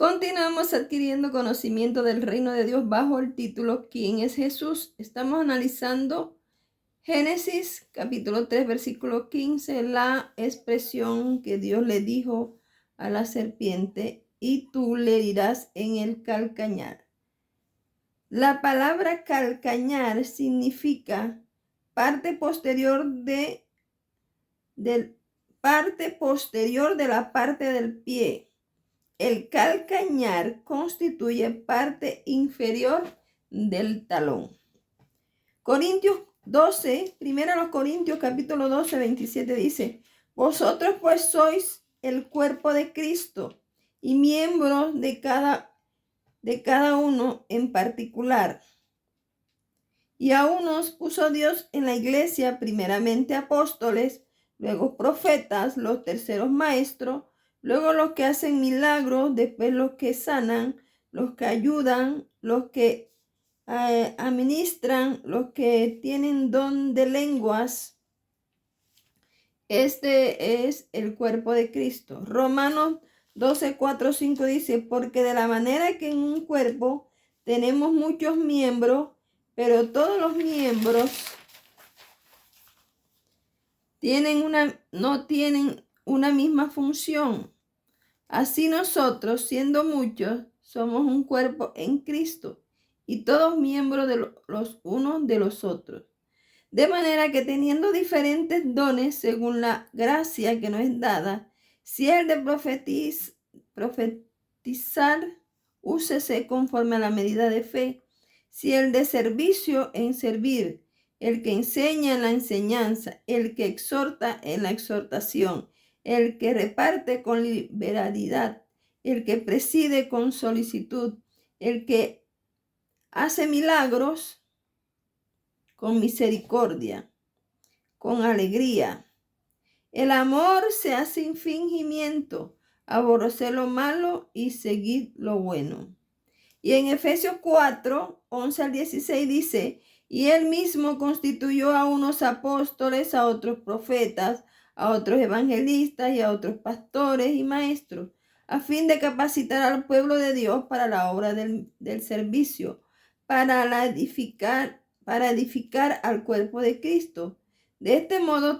Continuamos adquiriendo conocimiento del reino de Dios bajo el título ¿Quién es Jesús? Estamos analizando Génesis capítulo 3 versículo 15, la expresión que Dios le dijo a la serpiente, y tú le herirás en el calcañar. La palabra calcañar significa parte posterior de la parte del pie. El calcañar constituye parte inferior del talón. Corintios 12, 1 Corintios capítulo 12, 27 dice: vosotros pues sois el cuerpo de Cristo y miembros de cada uno en particular. Y a unos puso Dios en la iglesia, primeramente apóstoles, luego profetas, los terceros maestros, luego los que hacen milagros, después los que sanan, los que ayudan, los que administran, los que tienen don de lenguas. Este es el cuerpo de Cristo. Romanos 12, 4, 5 dice: porque de la manera que en un cuerpo tenemos muchos miembros, pero todos los miembros no tienen una misma función. Así nosotros, siendo muchos, somos un cuerpo en Cristo y todos miembros de los unos de los otros. De manera que teniendo diferentes dones según la gracia que nos es dada, si el de profetizar, úsese conforme a la medida de fe; si el de servicio, en servir; el que enseña, en la enseñanza; el que exhorta, en la exhortación; el que reparte, con liberalidad; el que preside, con solicitud; el que hace milagros, con misericordia, con alegría. El amor se hace sin fingimiento, aborrecer lo malo y seguir lo bueno. Y en Efesios 4, 11 al 16 dice: y él mismo constituyó a unos apóstoles, a otros profetas, a otros evangelistas y a otros pastores y maestros, a fin de capacitar al pueblo de Dios para la obra del servicio, para edificar al cuerpo de Cristo. De este modo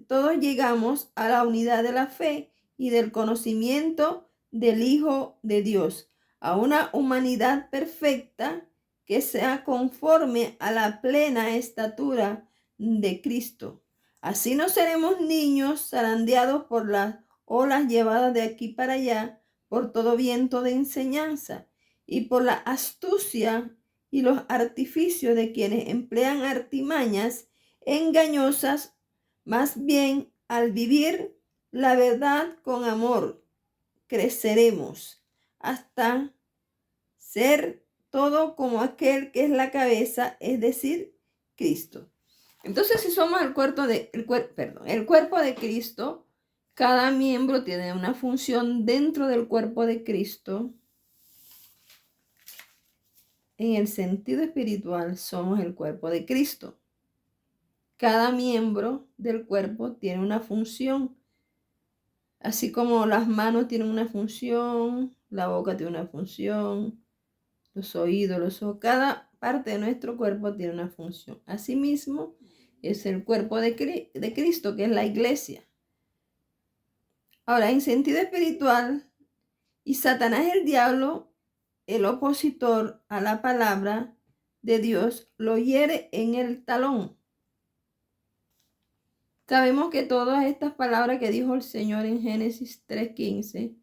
todos llegamos a la unidad de la fe y del conocimiento del Hijo de Dios, a una humanidad perfecta, que sea conforme a la plena estatura de Cristo. Así no seremos niños zarandeados por las olas llevadas de aquí para allá por todo viento de enseñanza y por la astucia y los artificios de quienes emplean artimañas engañosas. Más bien, al vivir la verdad con amor, creceremos hasta ser todo como aquel que es la cabeza, es decir, Cristo. Entonces, si somos el cuerpo de Cristo, cada miembro tiene una función dentro del cuerpo de Cristo. En el sentido espiritual, somos el cuerpo de Cristo. Cada miembro del cuerpo tiene una función. Así como las manos tienen una función, la boca tiene una función, los oídos, los ojos, cada parte de nuestro cuerpo tiene una función. Asimismo, es el cuerpo de Cristo, que es la iglesia. Ahora, en sentido espiritual, y Satanás, el diablo, el opositor a la palabra de Dios, lo hiere en el talón. Sabemos que todas estas palabras que dijo el Señor en Génesis 3:15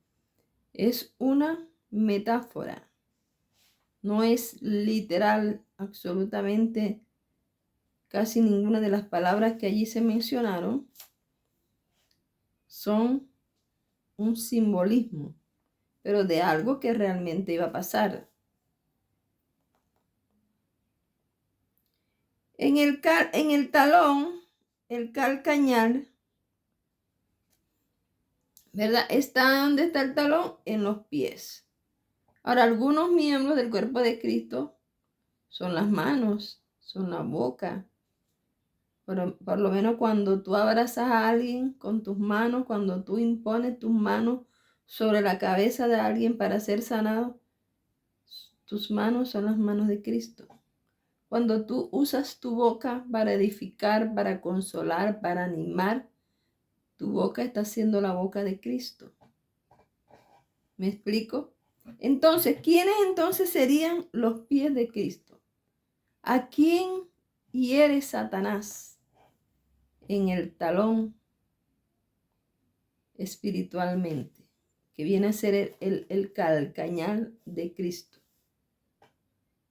es una metáfora. No es literal absolutamente casi ninguna de las palabras que allí se mencionaron. Son un simbolismo, pero de algo que realmente iba a pasar. En el talón, el calcañar, ¿verdad? ¿Dónde está el talón? En los pies. Ahora, algunos miembros del cuerpo de Cristo son las manos, son la boca. Por lo menos cuando tú abrazas a alguien con tus manos, cuando tú impones tus manos sobre la cabeza de alguien para ser sanado, tus manos son las manos de Cristo. Cuando tú usas tu boca para edificar, para consolar, para animar, tu boca está siendo la boca de Cristo. ¿Me explico? Entonces, ¿quiénes entonces serían los pies de Cristo? ¿A quién hiere Satanás en el talón espiritualmente? Que viene a ser el calcañal de Cristo.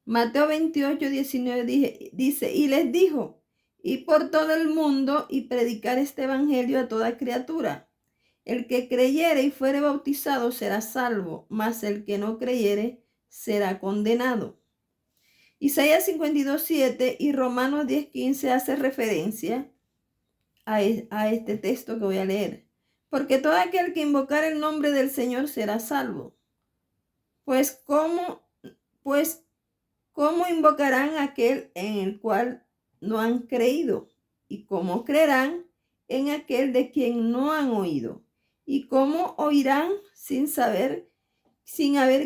Mateo 28, 19 dice, y les dijo, y por todo el mundo y predicar este evangelio a toda criatura. El que creyere y fuere bautizado será salvo, mas el que no creyere será condenado. Isaías 52, 7 y Romanos 10, 15 hace referencia a este texto que voy a leer. Porque todo aquel que invocar el nombre del Señor será salvo. Pues ¿cómo invocarán a aquel en el cual no han creído? ¿Y cómo creerán en aquel de quien no han oído? ¿Y cómo oirán sin haber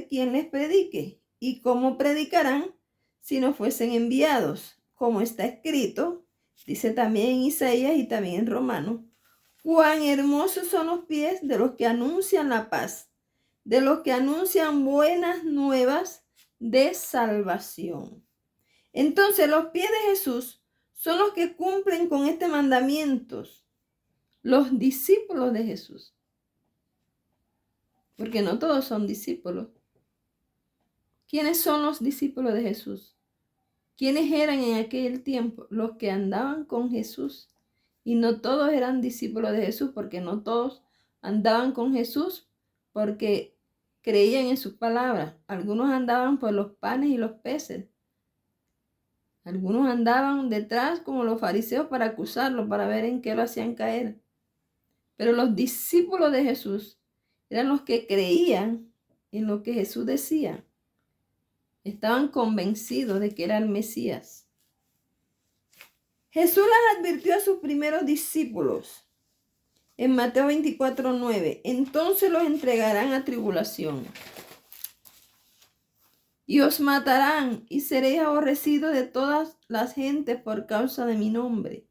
quien les predique? ¿Y cómo predicarán si no fuesen enviados? Como está escrito, dice también en Isaías y también en Romanos, cuán hermosos son los pies de los que anuncian la paz, de los que anuncian buenas nuevas de salvación. Entonces, los pies de Jesús son los que cumplen con este mandamiento, los discípulos de Jesús. Porque no todos son discípulos. ¿Quiénes son los discípulos de Jesús? ¿Quiénes eran en aquel tiempo? Los que andaban con Jesús. Y no todos eran discípulos de Jesús, porque no todos andaban con Jesús porque creían en sus palabras. Algunos andaban por los panes y los peces. Algunos andaban detrás como los fariseos para acusarlo, para ver en qué lo hacían caer. Pero los discípulos de Jesús eran los que creían en lo que Jesús decía. Estaban convencidos de que era el Mesías. Jesús las advirtió a sus primeros discípulos en Mateo 24, 9. Entonces los entregarán a tribulación y os matarán y seréis aborrecidos de todas las gentes por causa de mi nombre.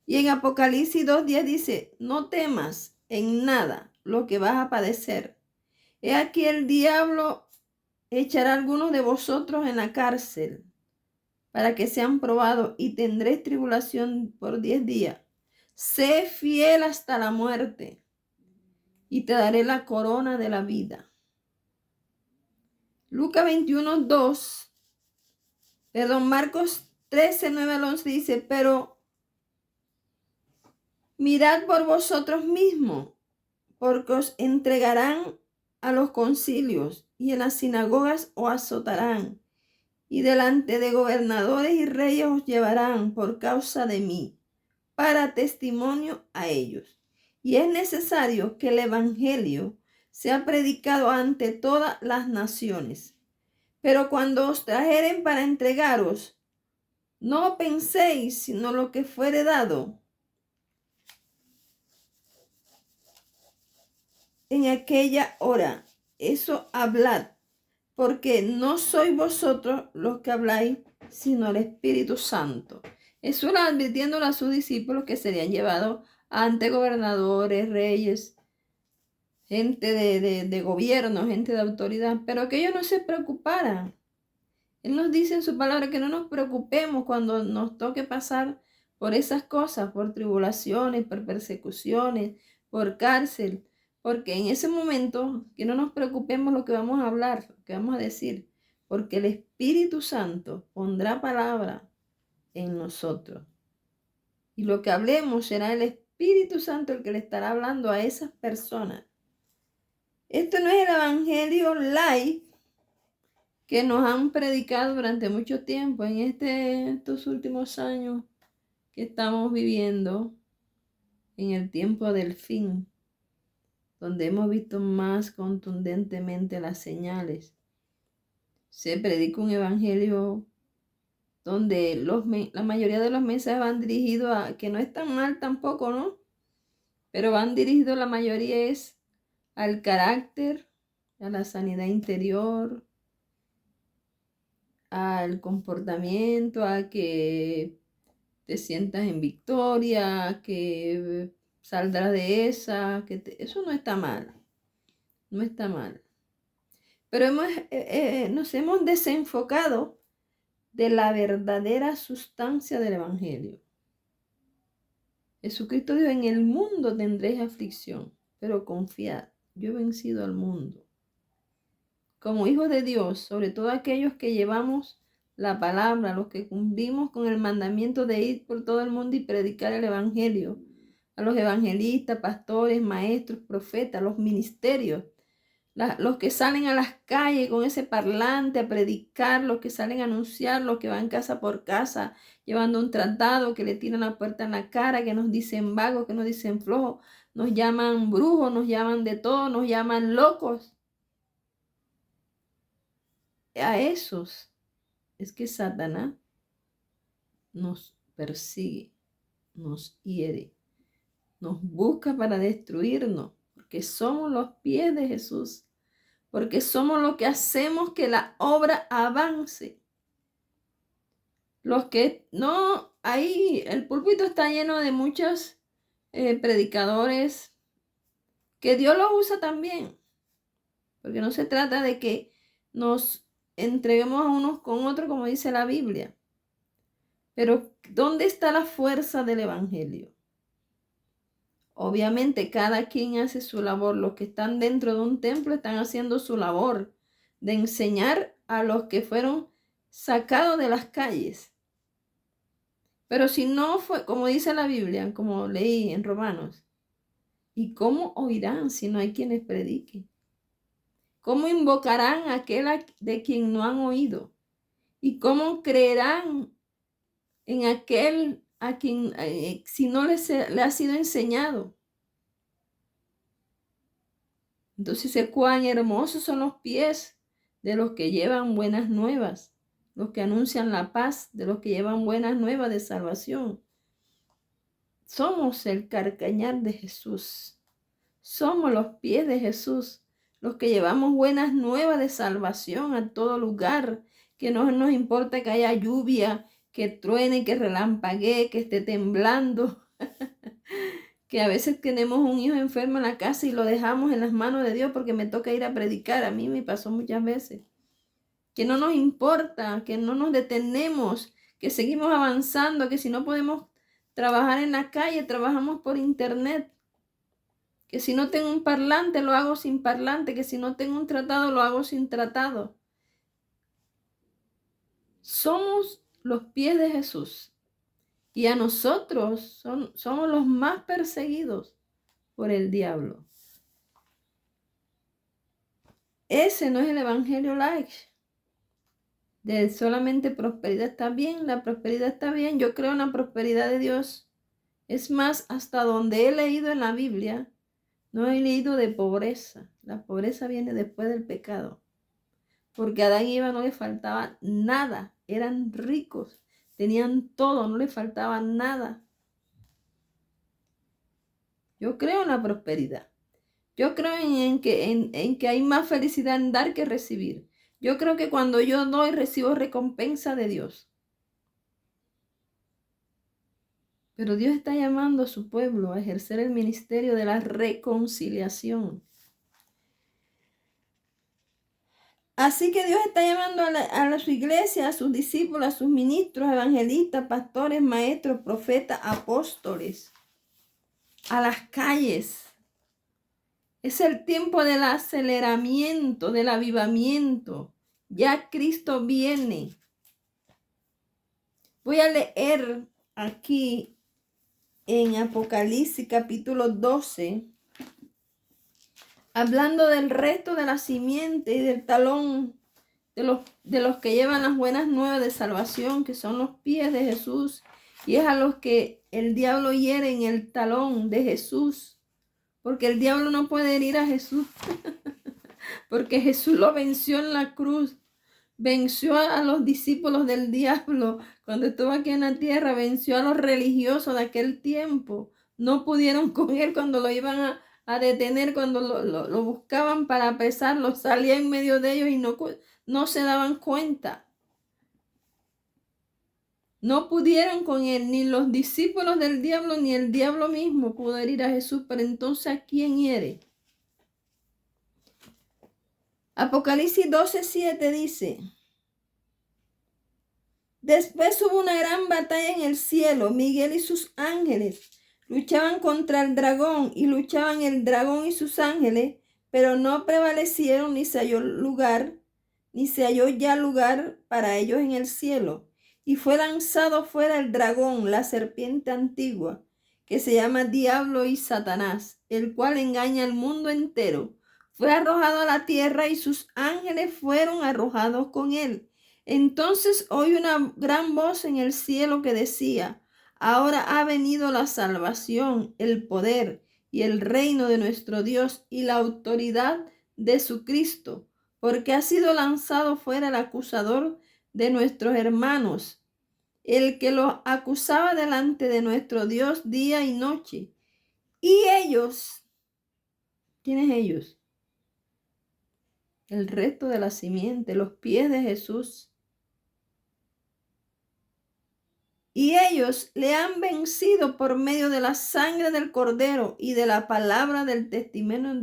Y en Apocalipsis 2:10 dice, no temas en nada lo que vas a padecer. He aquí el diablo echará a algunos de vosotros en la cárcel para que sean probados y tendréis tribulación por 10 días. Sé fiel hasta la muerte y te daré la corona de la vida. Marcos 13, 9 al 11 dice, pero mirad por vosotros mismos, porque os entregarán a los concilios y en las sinagogas os azotarán y delante de gobernadores y reyes os llevarán por causa de mí, para testimonio a ellos. Y es necesario que el evangelio sea predicado ante todas las naciones. Pero cuando os trajeren para entregaros, no penséis sino lo que fuere dado en aquella hora. Eso hablad, porque no sois vosotros los que habláis, sino el Espíritu Santo. Jesús advirtiéndole a sus discípulos que serían llevados ante gobernadores, reyes, gente de gobierno, gente de autoridad, pero que ellos no se preocuparan. Él nos dice en su palabra que no nos preocupemos cuando nos toque pasar por esas cosas, por tribulaciones, por persecuciones, por cárcel, porque en ese momento que no nos preocupemos lo que vamos a hablar, lo que vamos a decir, porque el Espíritu Santo pondrá palabra en nosotros. Y lo que hablemos será el Espíritu Santo el que le estará hablando a esas personas. Esto no es el evangelio light que nos han predicado durante mucho tiempo en estos últimos años que estamos viviendo en el tiempo del fin, donde hemos visto más contundentemente las señales. Se predica un evangelio donde la mayoría de los mensajes van dirigidos a, que no es tan mal tampoco, ¿no? Pero van dirigidos la mayoría es al carácter, a la sanidad interior, al comportamiento, a que te sientas en victoria, que saldrás de esa, eso no está mal, no está mal. Pero nos hemos desenfocado de la verdadera sustancia del Evangelio. Jesucristo dijo, en el mundo tendréis aflicción, pero confiad, yo he vencido al mundo. Como hijos de Dios, sobre todo aquellos que llevamos la palabra, los que cumplimos con el mandamiento de ir por todo el mundo y predicar el Evangelio, a los evangelistas, pastores, maestros, profetas, los ministerios, los que salen a las calles con ese parlante a predicar, los que salen a anunciar, los que van casa por casa llevando un tratado, que le tiran la puerta en la cara, que nos dicen vagos, que nos dicen flojos, nos llaman brujos, nos llaman de todo, nos llaman locos. A esos es que Satanás nos persigue, nos hiere, nos busca para destruirnos, porque somos los pies de Jesús, porque somos los que hacemos que la obra avance. Los que no, ahí el púlpito está lleno de muchos predicadores que Dios los usa también, porque no se trata de que nos entreguemos a unos con otros, como dice la Biblia. Pero, ¿dónde está la fuerza del Evangelio? Obviamente, cada quien hace su labor. Los que están dentro de un templo están haciendo su labor de enseñar a los que fueron sacados de las calles. Pero si no fue, como dice la Biblia, como leí en Romanos, ¿y cómo oirán si no hay quienes prediquen? ¿Cómo invocarán a aquel de quien no han oído? ¿Y cómo creerán en aquel a quien si no le ha sido enseñado? Entonces, cuán hermosos son los pies de los que llevan buenas nuevas, los que anuncian la paz, de los que llevan buenas nuevas de salvación. Somos el carcañal de Jesús. Somos los pies de Jesús, los que llevamos buenas nuevas de salvación a todo lugar, que no nos importa que haya lluvia, que truene, que relampaguee, que esté temblando, que a veces tenemos un hijo enfermo en la casa y lo dejamos en las manos de Dios porque me toca ir a predicar. A mí me pasó muchas veces. Que no nos importa, que no nos detenemos, que seguimos avanzando, que si no podemos trabajar en la calle, trabajamos por internet. Que si no tengo un parlante, lo hago sin parlante. Que si no tengo un tratado, lo hago sin tratado. Somos los pies de Jesús. Y a nosotros somos los más perseguidos por el diablo. Ese no es el evangelio light. De solamente prosperidad está bien, la prosperidad está bien. Yo creo en la prosperidad de Dios. Es más, hasta donde he leído en la Biblia, no he leído de pobreza. La pobreza viene después del pecado. Porque a Adán y Eva no les faltaba nada. Eran ricos. Tenían todo. No les faltaba nada. Yo creo en la prosperidad. Yo creo en que hay más felicidad en dar que recibir. Yo creo que cuando yo doy, recibo recompensa de Dios. Pero Dios está llamando a su pueblo a ejercer el ministerio de la reconciliación. Así que Dios está llamando a su iglesia, a sus discípulos, a sus ministros, evangelistas, pastores, maestros, profetas, apóstoles, a las calles. Es el tiempo del aceleramiento, del avivamiento. Ya Cristo viene. Voy a leer aquí en Apocalipsis capítulo 12, hablando del resto de la simiente y del talón de los que llevan las buenas nuevas de salvación, que son los pies de Jesús, y es a los que el diablo hiere en el talón de Jesús. Porque el diablo no puede herir a Jesús. Porque Jesús lo venció en la cruz. Venció a los discípulos del diablo. Cuando estuvo aquí en la tierra, venció a los religiosos de aquel tiempo. No pudieron con él cuando lo iban a detener cuando lo buscaban para apresarlo, salía en medio de ellos y no se daban cuenta. No pudieron con él, ni los discípulos del diablo, ni el diablo mismo pudo herir a Jesús, pero entonces ¿a quién hiere? Apocalipsis 12:7 dice: después hubo una gran batalla en el cielo. Miguel y sus ángeles luchaban contra el dragón, y luchaban el dragón y sus ángeles, pero no prevalecieron, ni se halló ya lugar para ellos en el cielo. Y fue lanzado fuera el dragón, la serpiente antigua, que se llama Diablo y Satanás, el cual engaña al mundo entero. Fue arrojado a la tierra y sus ángeles fueron arrojados con él. Entonces oí una gran voz en el cielo que decía: ahora ha venido la salvación, el poder y el reino de nuestro Dios y la autoridad de su Cristo, porque ha sido lanzado fuera el acusador de nuestros hermanos, el que los acusaba delante de nuestro Dios día y noche. Y ellos, ¿quiénes ellos? El resto de la simiente, los pies de Jesús. Y ellos le han vencido por medio de la sangre del Cordero y de la palabra del testimonio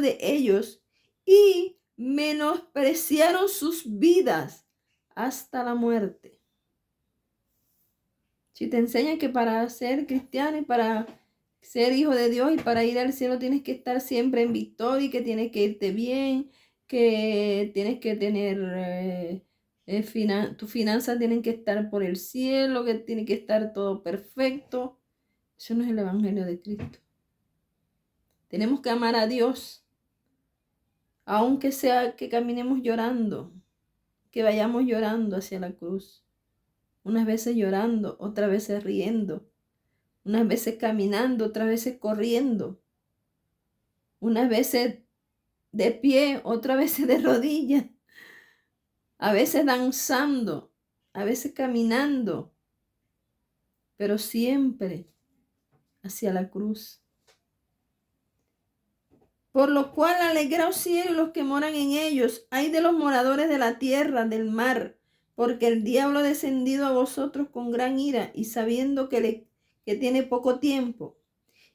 de ellos, y menospreciaron sus vidas hasta la muerte. Si te enseñan que para ser cristiano y para ser hijo de Dios y para ir al cielo tienes que estar siempre en victoria, que tienes que irte bien, que tienes que tener tus finanzas tienen que estar por el cielo, que tiene que estar todo perfecto. Eso no es el evangelio de Cristo. Tenemos que amar a Dios, aunque sea que caminemos llorando, que vayamos llorando hacia la cruz. Unas veces llorando, otras veces riendo. Unas veces caminando, otras veces corriendo. Unas veces de pie, otras veces de rodillas. A veces danzando, a veces caminando, pero siempre hacia la cruz. Por lo cual alegraos cielos los que moran en ellos. Ay de los moradores de la tierra, del mar, porque el diablo ha descendido a vosotros con gran ira, y sabiendo que tiene poco tiempo.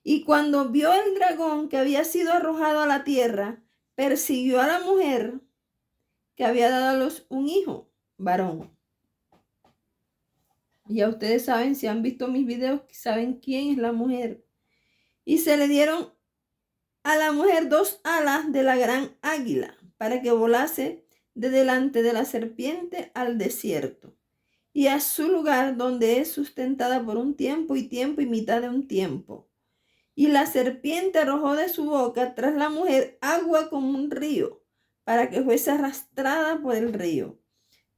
Y cuando vio el dragón que había sido arrojado a la tierra, persiguió a la mujer que había dado a luz un hijo varón. Ya ustedes saben, si han visto mis videos, saben quién es la mujer. Y se le dieron a la mujer 2 alas de la gran águila, para que volase de delante de la serpiente al desierto, y a su lugar donde es sustentada por un tiempo y mitad de un tiempo. Y la serpiente arrojó de su boca tras la mujer agua como un río, para que fuese arrastrada por el río.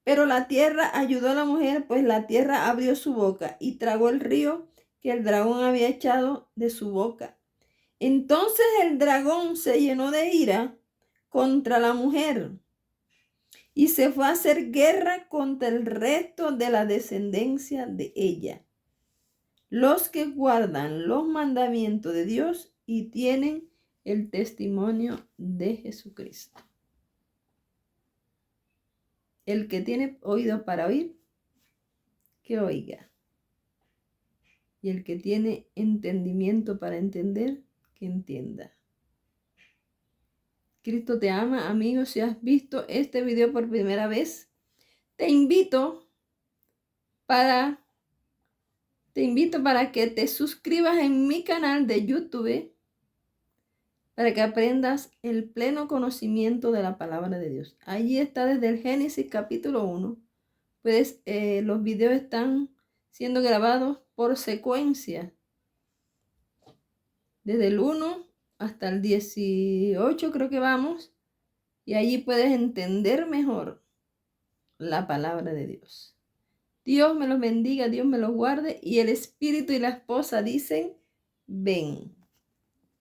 Pero la tierra ayudó a la mujer, pues la tierra abrió su boca y tragó el río que el dragón había echado de su boca. Entonces el dragón se llenó de ira contra la mujer y se fue a hacer guerra contra el resto de la descendencia de ella, los que guardan los mandamientos de Dios y tienen el testimonio de Jesucristo. El que tiene oído para oír, que oiga. Y el que tiene entendimiento para entender, que entienda. Cristo te ama, amigo. Si has visto este video por primera vez, te invito para que te suscribas en mi canal de YouTube, para que aprendas el pleno conocimiento de la palabra de Dios. Allí está desde el Génesis capítulo 1. Pues los videos están siendo grabados por secuencia, desde el 1 hasta el 18 creo que vamos, y allí puedes entender mejor la palabra de Dios. Dios me los bendiga, Dios me los guarde, y el espíritu y la esposa dicen: ven.